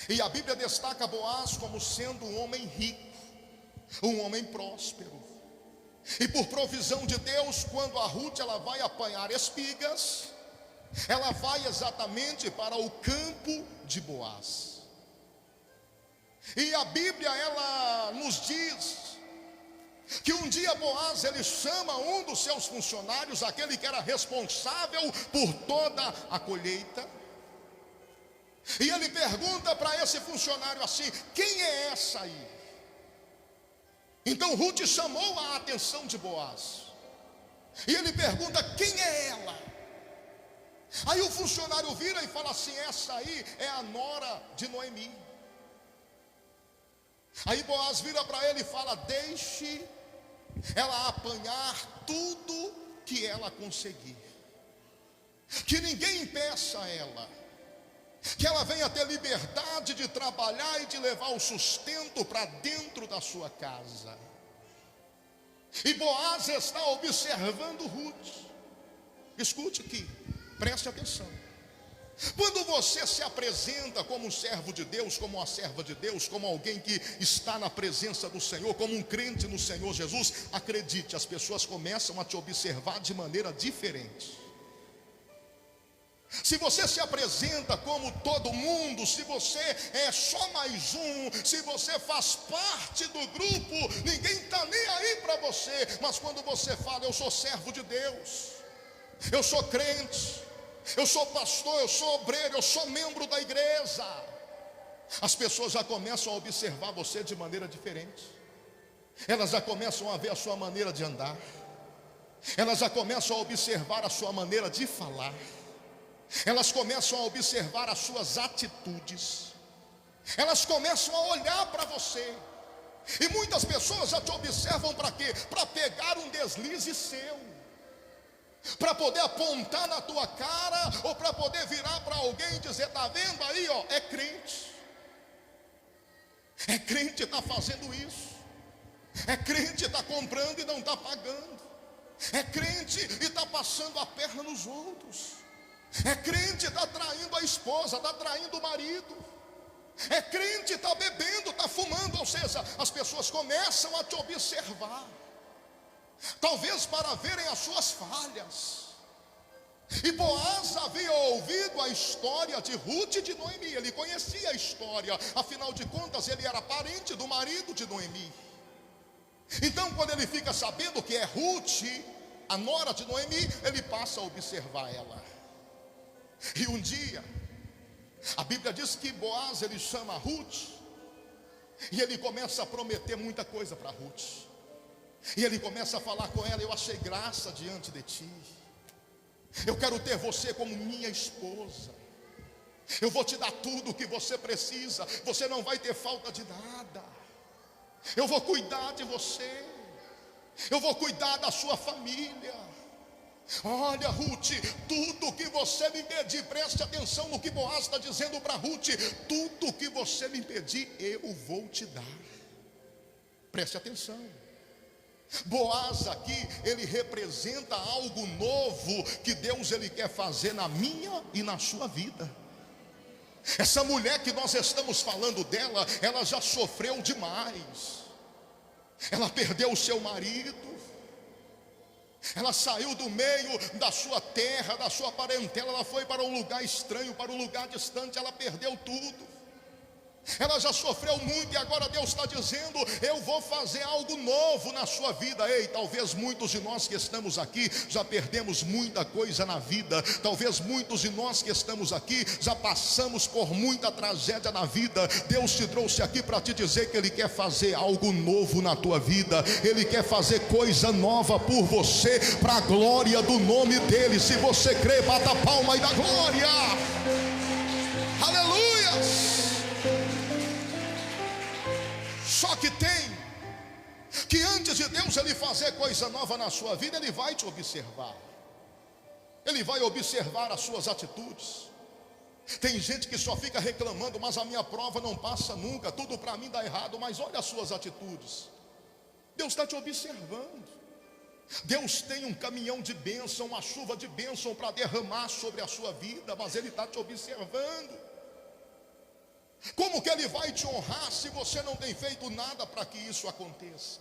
E a Bíblia destaca Boaz como sendo um homem rico, um homem próspero. E por provisão de Deus, quando a Ruth ela vai apanhar espigas, ela vai exatamente para o campo de Boaz. E a Bíblia ela nos diz que um dia Boaz ele chama um dos seus funcionários, aquele que era responsável por toda a colheita, e ele pergunta para esse funcionário assim: quem é essa aí? Então Ruth chamou a atenção de Boaz, e ele pergunta: quem é ela? Aí o funcionário vira e fala assim: essa aí é a nora de Noemi. Aí Boaz vira para ele e fala: deixe ela apanhar tudo que ela conseguir, que ninguém impeça ela, que ela venha ter liberdade de trabalhar e de levar o sustento para dentro da sua casa. E Boaz está observando Ruth. Escute aqui, preste atenção. Quando você se apresenta como um servo de Deus, como uma serva de Deus, como alguém que está na presença do Senhor, como um crente no Senhor Jesus, acredite, as pessoas começam a te observar de maneira diferente. Se você se apresenta como todo mundo, se você é só mais um, se você faz parte do grupo, ninguém está nem aí para você. Mas quando você fala: eu sou servo de Deus, eu sou crente, eu sou pastor, eu sou obreiro, eu sou membro da igreja, as pessoas já começam a observar você de maneira diferente. Elas já começam a ver a sua maneira de andar, elas já começam a observar a sua maneira de falar, elas começam a observar as suas atitudes, elas começam a olhar para você. E muitas pessoas já te observam para quê? Para pegar um deslize seu, para poder apontar na tua cara, ou para poder virar para alguém e dizer: está vendo aí, ó, é crente, está fazendo isso, é crente, está comprando e não está pagando, é crente e está passando a perna nos outros, é crente, está traindo a esposa, está traindo o marido, é crente, está bebendo, está fumando. Ou seja, as pessoas começam a te observar, talvez para verem as suas falhas. E Boaz havia ouvido a história de Ruth e de Noemi, ele conhecia a história, afinal de contas ele era parente do marido de Noemi. Então quando ele fica sabendo que é Ruth, a nora de Noemi, ele passa a observar ela. E um dia A Bíblia diz que Boaz, ele chama Ruth, e ele começa a prometer muita coisa para Ruth. E ele começa a falar com ela: eu achei graça diante de ti, eu quero ter você como minha esposa, eu vou te dar tudo o que você precisa, você não vai ter falta de nada, eu vou cuidar de você, eu vou cuidar da sua família. Olha, Ruth, tudo que você me pedir, preste atenção no que Boaz está dizendo para Ruth: tudo que você me pedir, eu vou te dar. Preste atenção. Boaz aqui, ele representa algo novo que Deus ele quer fazer na minha e na sua vida. Essa mulher que nós estamos falando dela, ela já sofreu demais. Ela perdeu o seu marido, ela saiu do meio da sua terra, da sua parentela, ela foi para um lugar estranho, para um lugar distante, ela perdeu tudo. Ela já sofreu muito e agora Deus está dizendo: eu vou fazer algo novo na sua vida. Ei, talvez muitos de nós que estamos aqui já perdemos muita coisa na vida. Talvez muitos de nós que estamos aqui já passamos por muita tragédia na vida. Deus te trouxe aqui para te dizer que Ele quer fazer algo novo na tua vida. Ele quer fazer coisa nova por você, para a glória do nome dEle. Se você crê, bata a palma e dá glória. Aleluia. Só que antes de Deus ele fazer coisa nova na sua vida, Ele vai te observar. Ele vai observar as suas atitudes. Tem gente que só fica reclamando: mas a minha prova não passa nunca, tudo para mim dá errado. Mas olha as suas atitudes. Deus está te observando. Deus tem um caminhão de bênção, uma chuva de bênção para derramar sobre a sua vida, mas Ele está te observando. Como que Ele vai te honrar se você não tem feito nada para que isso aconteça?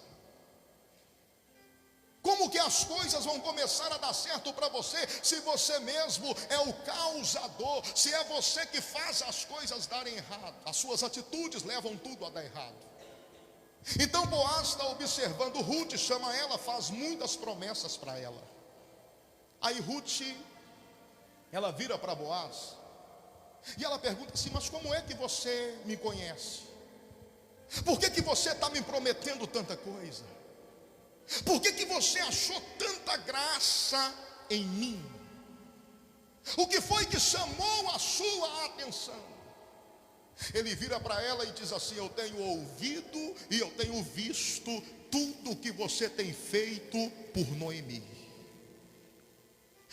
Como que as coisas vão começar a dar certo para você se você mesmo é o causador, se é você que faz as coisas darem errado? As suas atitudes levam tudo a dar errado. Então Boaz está observando Ruth, chama ela, faz muitas promessas para ela. Aí Ruth, ela vira para Boaz e ela pergunta assim: mas como é que você me conhece? Por que você está me prometendo tanta coisa? Por que você achou tanta graça em mim? O que foi que chamou a sua atenção? Ele vira para ela e diz assim: eu tenho ouvido e eu tenho visto tudo o que você tem feito por Noemi.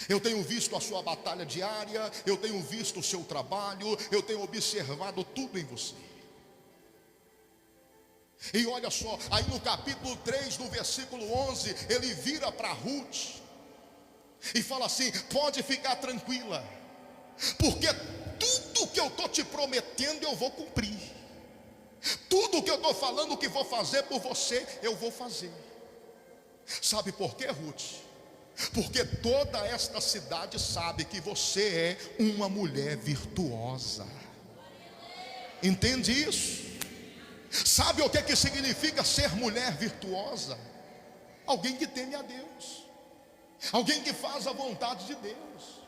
Eu tenho visto a sua batalha diária, eu tenho visto o seu trabalho, eu tenho observado tudo em você. E olha só, aí no capítulo 3, no versículo 11, ele vira para Ruth e fala assim: pode ficar tranquila, porque tudo que eu estou te prometendo eu vou cumprir. Tudo que eu estou falando que vou fazer por você, eu vou fazer. Sabe por quê, Ruth? Porque toda esta cidade sabe que você é uma mulher virtuosa. Entende isso? Sabe o que significa ser mulher virtuosa? Alguém que teme a Deus, alguém que faz a vontade de Deus,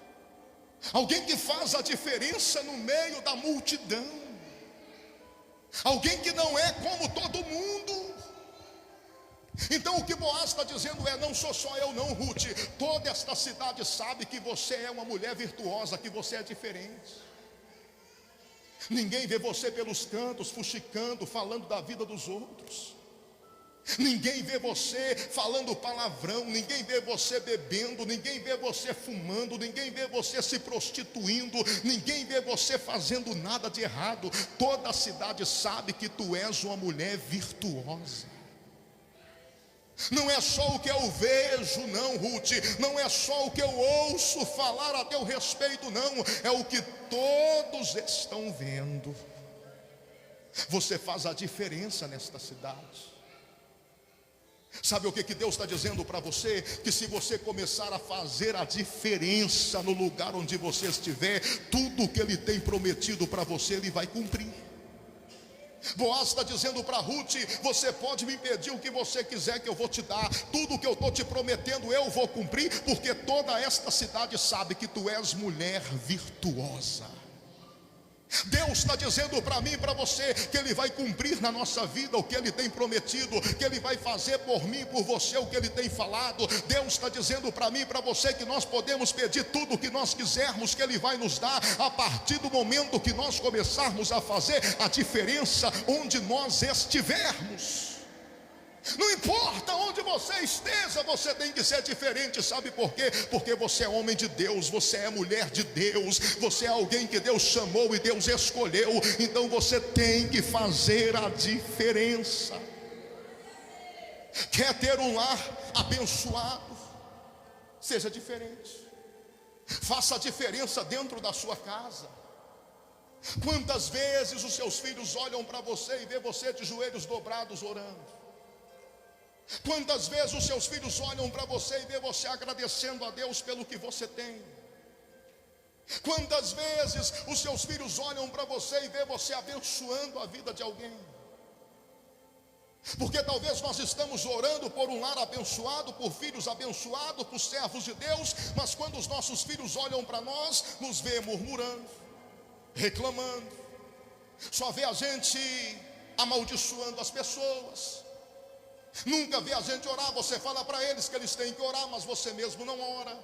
alguém que faz a diferença no meio da multidão, alguém que não é como todo mundo. Então o que Boaz está dizendo é: não sou só eu não, Ruth, toda esta cidade sabe que você é uma mulher virtuosa, que você é diferente. Ninguém vê você pelos cantos, fuxicando, falando da vida dos outros. Ninguém vê você falando palavrão, ninguém vê você bebendo, ninguém vê você fumando, ninguém vê você se prostituindo, ninguém vê você fazendo nada de errado. Toda a cidade sabe que tu és uma mulher virtuosa. Não é só o que eu vejo não, Ruth, não é só o que eu ouço falar a teu respeito não, é o que todos estão vendo. Você faz a diferença nesta cidade. Sabe o que Deus está dizendo para você? Que se você começar a fazer a diferença no lugar onde você estiver, tudo o que Ele tem prometido para você, Ele vai cumprir. Boaz está dizendo para Ruth: você pode me pedir o que você quiser que eu vou te dar. Tudo o que eu estou te prometendo eu vou cumprir, porque toda esta cidade sabe que tu és mulher virtuosa. Deus está dizendo para mim e para você que Ele vai cumprir na nossa vida o que Ele tem prometido, que Ele vai fazer por mim e por você o que Ele tem falado. Deus está dizendo para mim e para você que nós podemos pedir tudo o que nós quisermos, que Ele vai nos dar, a partir do momento que nós começarmos a fazer a diferença onde nós estivermos. Não importa onde você esteja, você tem que ser diferente. Sabe por quê? Porque você é homem de Deus, você é mulher de Deus, você é alguém que Deus chamou e Deus escolheu. Então você tem que fazer a diferença. Quer ter um lar abençoado? Seja diferente. Faça a diferença dentro da sua casa. Quantas vezes os seus filhos olham para você e vê você de joelhos dobrados orando? Quantas vezes os seus filhos olham para você e vê você agradecendo a Deus pelo que você tem? Quantas vezes os seus filhos olham para você e vê você abençoando a vida de alguém? Porque talvez nós estamos orando por um lar abençoado, por filhos abençoados, por servos de Deus, mas quando os nossos filhos olham para nós, nos vê murmurando, reclamando, só vê a gente amaldiçoando as pessoas. Nunca vê a gente orar. Você fala para eles que eles têm que orar, mas você mesmo não ora.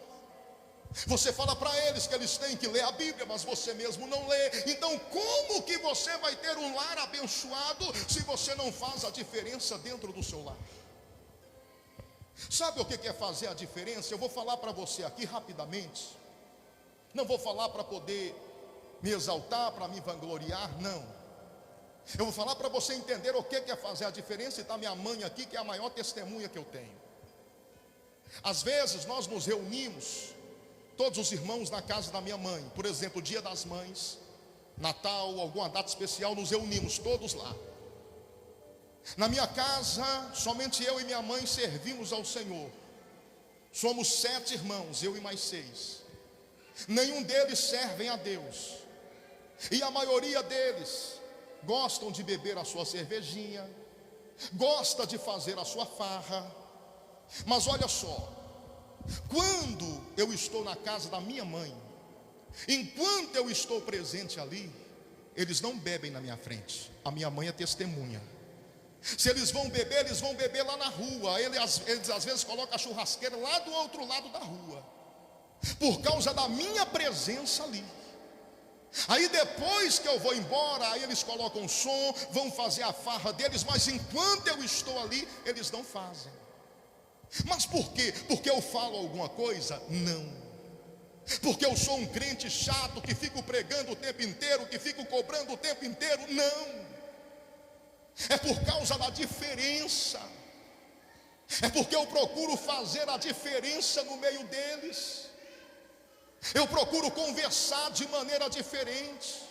Você fala para eles que eles têm que ler a Bíblia, mas você mesmo não lê. Então como que você vai ter um lar abençoado se você não faz a diferença dentro do seu lar? Sabe o que é fazer a diferença? Eu vou falar para você aqui rapidamente. Não vou falar para poder me exaltar, para me vangloriar, não. Eu vou falar para você entender o que é fazer a diferença. E está minha mãe aqui, que é a maior testemunha que eu tenho. Às vezes nós nos reunimos, todos os irmãos, na casa da minha mãe. Por exemplo, Dia das Mães, Natal, alguma data especial, nos reunimos todos lá. Na minha casa, somente eu e minha mãe servimos ao Senhor. Somos 7 irmãos, eu e mais 6. Nenhum deles servem a Deus. E a maioria deles gostam de beber a sua cervejinha, gosta de fazer a sua farra. Mas olha só, quando eu estou na casa da minha mãe, enquanto eu estou presente ali, eles não bebem na minha frente. A minha mãe é testemunha. Se eles vão beber lá na rua. Eles às vezes colocam a churrasqueira lá do outro lado da rua, por causa da minha presença ali. Aí depois que eu vou embora, aí eles colocam som, vão fazer a farra deles, mas enquanto eu estou ali, eles não fazem. Mas por quê? Porque eu falo alguma coisa? Não. Porque eu sou um crente chato, que fico pregando o tempo inteiro, que fico cobrando o tempo inteiro? Não. É por causa da diferença. É porque eu procuro fazer a diferença no meio deles. Eu procuro conversar de maneira diferente.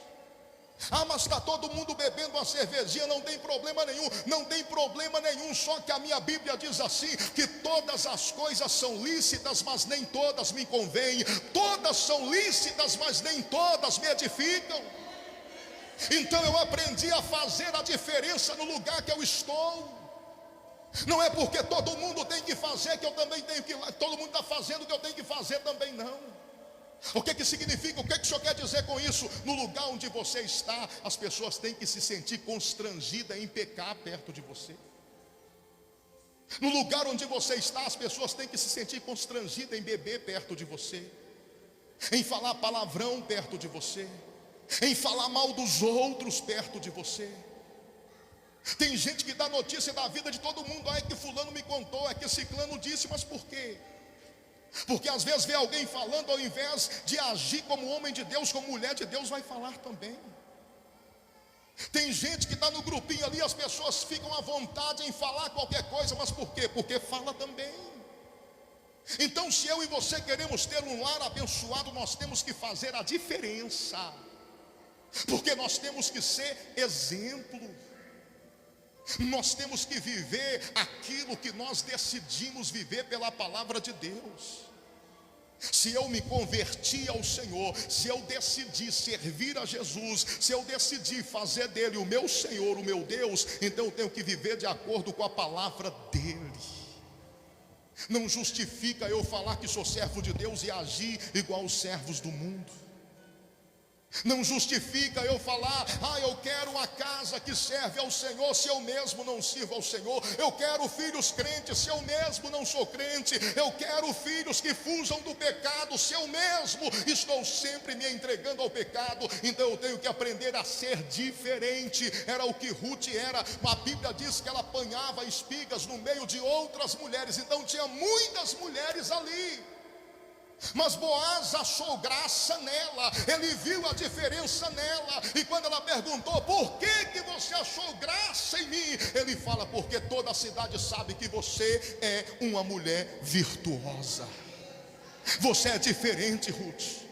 Ah, mas está todo mundo bebendo uma cervejinha, não tem problema nenhum. Não tem problema nenhum, só que a minha Bíblia diz assim, que todas as coisas são lícitas, mas nem todas me convêm. Todas são lícitas, mas nem todas me edificam. Então eu aprendi a fazer a diferença no lugar que eu estou. Não é porque todo mundo tem que fazer que eu também tenho que, todo mundo está fazendo que eu tenho que fazer também, não. O que significa? O que o senhor quer dizer com isso? No lugar onde você está, as pessoas têm que se sentir constrangidas em pecar perto de você. No lugar onde você está, as pessoas têm que se sentir constrangidas em beber perto de você, em falar palavrão perto de você, em falar mal dos outros perto de você. Tem gente que dá notícia da vida de todo mundo. Ah, é que fulano me contou, é que ciclano disse. Mas por quê? Porque às vezes vê alguém falando, ao invés de agir como homem de Deus, como mulher de Deus, vai falar também. Tem gente que está no grupinho ali, as pessoas ficam à vontade em falar qualquer coisa. Mas por quê? Porque fala também. Então, se eu e você queremos ter um lar abençoado, nós temos que fazer a diferença. Porque nós temos que ser exemplo. Nós temos que viver aquilo que nós decidimos viver pela palavra de Deus. Se eu me converti ao Senhor, se eu decidi servir a Jesus, se eu decidi fazer dele o meu Senhor, o meu Deus, então eu tenho que viver de acordo com a palavra dele. Não justifica eu falar que sou servo de Deus e agir igual os servos do mundo. Não justifica eu falar: eu quero uma casa que serve ao Senhor, se eu mesmo não sirvo ao Senhor. Eu quero filhos crentes, se eu mesmo não sou crente. Eu quero filhos que fujam do pecado, se eu mesmo estou sempre me entregando ao pecado. Então eu tenho que aprender a ser diferente. Era o que Ruth era. A Bíblia diz que ela apanhava espigas no meio de outras mulheres. Então tinha muitas mulheres ali, mas Boaz achou graça nela, ele viu a diferença nela. E quando ela perguntou: por que você achou graça em mim? Ele fala: porque toda a cidade sabe que você é uma mulher virtuosa. Você é diferente, Ruth.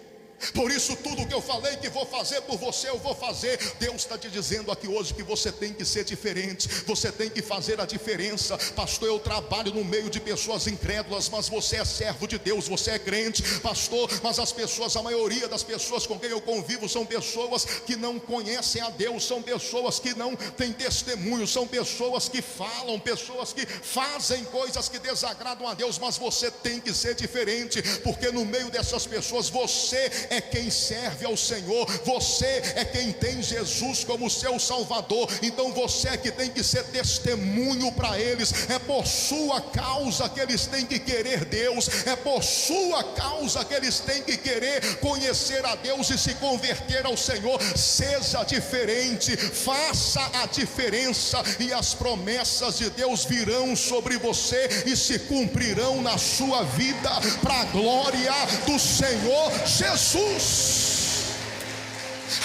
Por isso tudo que eu falei que vou fazer por você, eu vou fazer. Deus está te dizendo aqui hoje que você tem que ser diferente. Você tem que fazer a diferença. Pastor, eu trabalho no meio de pessoas incrédulas, mas você é servo de Deus, você é crente. Pastor, mas as pessoas, a maioria das pessoas com quem eu convivo são pessoas que não conhecem a Deus, são pessoas que não têm testemunho, são pessoas que falam, pessoas que fazem coisas que desagradam a Deus. Mas você tem que ser diferente, porque no meio dessas pessoas você é quem serve ao Senhor, você é quem tem Jesus como seu Salvador. Então você é que tem que ser testemunho para eles. É por sua causa que eles têm que querer Deus, é por sua causa que eles têm que querer conhecer a Deus e se converter ao Senhor. Seja diferente, faça a diferença, e as promessas de Deus virão sobre você e se cumprirão na sua vida, para a glória do Senhor Jesus.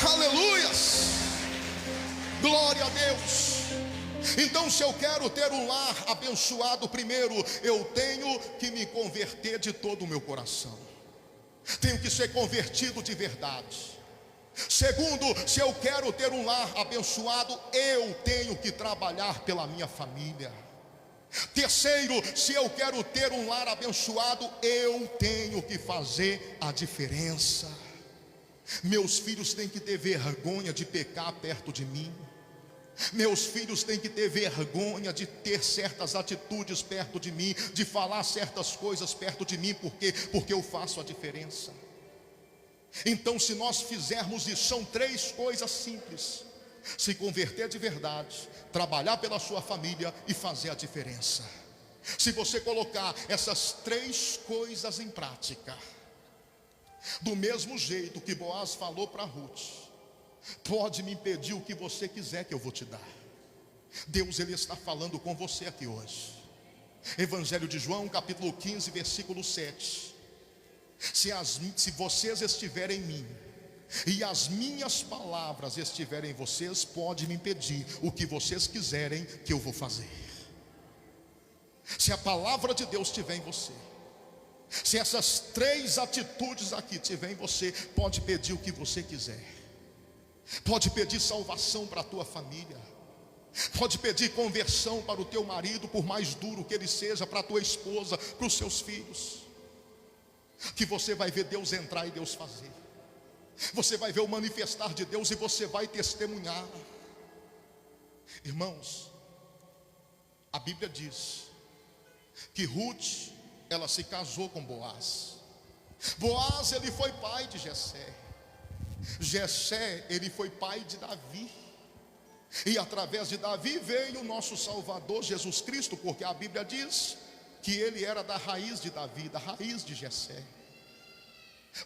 Aleluias, glória a Deus. Então, se eu quero ter um lar abençoado, primeiro eu tenho que me converter de todo o meu coração. Tenho que ser convertido de verdade. Segundo, se eu quero ter um lar abençoado, eu tenho que trabalhar pela minha família. Terceiro, se eu quero ter um lar abençoado, eu tenho que fazer a diferença. Meus filhos têm que ter vergonha de pecar perto de mim. Meus filhos têm que ter vergonha de ter certas atitudes perto de mim, de falar certas coisas perto de mim, porque eu faço a diferença. Então, se nós fizermos isso, são três coisas simples: se converter de verdade, trabalhar pela sua família e fazer a diferença. Se você colocar essas três coisas em prática, do mesmo jeito que Boaz falou para Ruth: pode me pedir o que você quiser que eu vou te dar. Deus, Ele está falando com você aqui hoje. Evangelho de João, capítulo 15, versículo 7. Se vocês estiverem em mim e as minhas palavras estiverem em vocês, pode me pedir o que vocês quiserem que eu vou fazer. Se a palavra de Deus estiver em você, se essas três atitudes aqui estiver em você, pode pedir o que você quiser. Pode pedir salvação para a tua família, pode pedir conversão para o teu marido, por mais duro que ele seja, para a tua esposa, para os seus filhos, que você vai ver Deus entrar e Deus fazer. Você vai ver o manifestar de Deus e você vai testemunhar. Irmãos, a Bíblia diz que Ruth, ela se casou com Boaz. Boaz, ele foi pai de Jessé. Jessé, ele foi pai de Davi. E através de Davi veio o nosso Salvador Jesus Cristo, porque a Bíblia diz que ele era da raiz de Davi, da raiz de Jessé.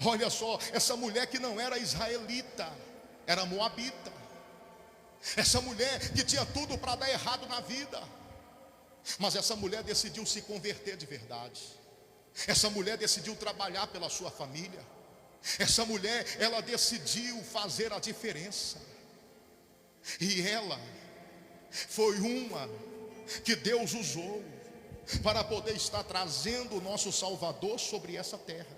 Olha só, essa mulher que não era israelita, era moabita. Essa mulher que tinha tudo para dar errado na vida, mas essa mulher decidiu se converter de verdade. Essa mulher decidiu trabalhar pela sua família. Essa mulher, ela decidiu fazer a diferença. E ela foi uma que Deus usou para poder estar trazendo o nosso Salvador sobre essa terra.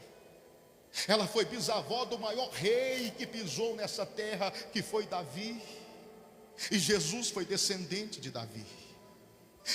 Ela foi bisavó do maior rei que pisou nessa terra, que foi Davi. E Jesus foi descendente de Davi.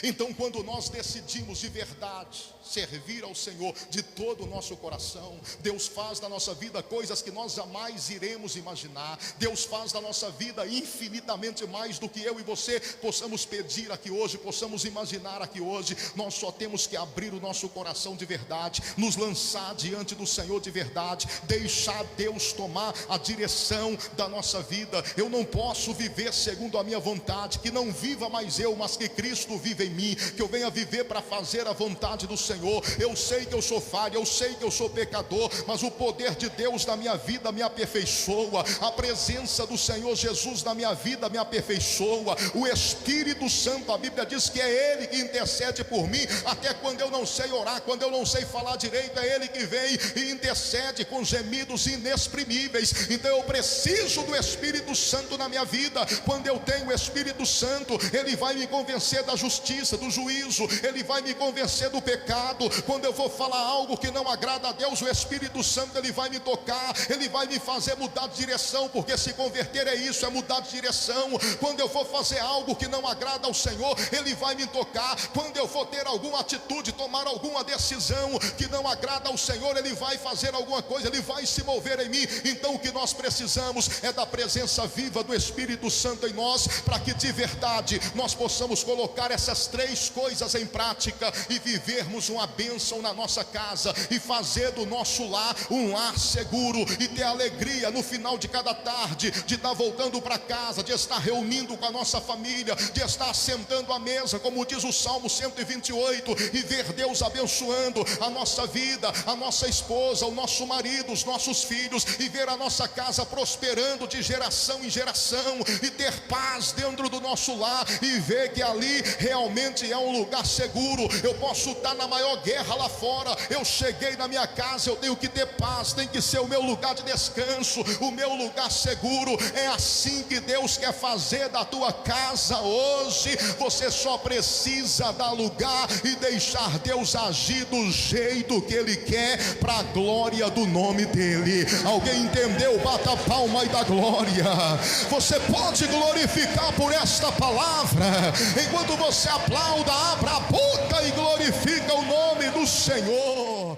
Então, quando nós decidimos de verdade servir ao Senhor de todo o nosso coração, Deus faz da nossa vida coisas que nós jamais iremos imaginar. Deus faz da nossa vida infinitamente mais do que eu e você possamos pedir aqui hoje, possamos imaginar aqui hoje. Nós só temos que abrir o nosso coração de verdade, nos lançar diante do Senhor de verdade, deixar Deus tomar a direção da nossa vida. Eu não posso viver segundo a minha vontade, que não viva mais eu, mas que Cristo vive em mim, que eu venha viver para fazer a vontade do Senhor. Eu sei que eu sou falho, eu sei que eu sou pecador, mas o poder de Deus na minha vida me aperfeiçoa, a presença do Senhor Jesus na minha vida me aperfeiçoa, o Espírito Santo, a Bíblia diz que é Ele que intercede por mim, até quando eu não sei orar, quando eu não sei falar direito, é Ele que vem e intercede com gemidos inexprimíveis. Então eu preciso do Espírito Santo na minha vida. Quando eu tenho o Espírito Santo, Ele vai me convencer da justiça, do juízo, Ele vai me convencer do pecado. Quando eu vou falar algo que não agrada a Deus, o Espírito Santo, Ele vai me tocar, Ele vai me fazer mudar de direção, porque se converter é isso, é mudar de direção. Quando eu for fazer algo que não agrada ao Senhor, Ele vai me tocar. Quando eu for ter alguma atitude, tomar alguma decisão que não agrada ao Senhor, Ele vai fazer alguma coisa, Ele vai se mover em mim. Então o que nós precisamos é da presença viva do Espírito Santo em nós, para que de verdade nós possamos colocar essas três coisas em prática e vivermos uma bênção na nossa casa, e fazer do nosso lar um lar seguro, e ter alegria no final de cada tarde, de estar voltando para casa, de estar reunindo com a nossa família, de estar sentando à mesa, como diz o Salmo 128, e ver Deus abençoando a nossa vida, a nossa esposa, o nosso marido, os nossos filhos, e ver a nossa casa prosperando de geração em geração, e ter paz dentro do nosso lar, e ver que ali realmente é um lugar seguro. Eu posso estar na maior guerra lá fora, eu cheguei na minha casa, eu tenho que ter paz, tem que ser o meu lugar de descanso, o meu lugar seguro. É assim que Deus quer fazer da tua casa hoje. Você só precisa dar lugar e deixar Deus agir do jeito que Ele quer, para a glória do nome dEle. Alguém entendeu? Bata a palma e dá glória. Você pode glorificar por esta palavra. Enquanto você aplauda, abra a boca e glorifica o nome do Senhor.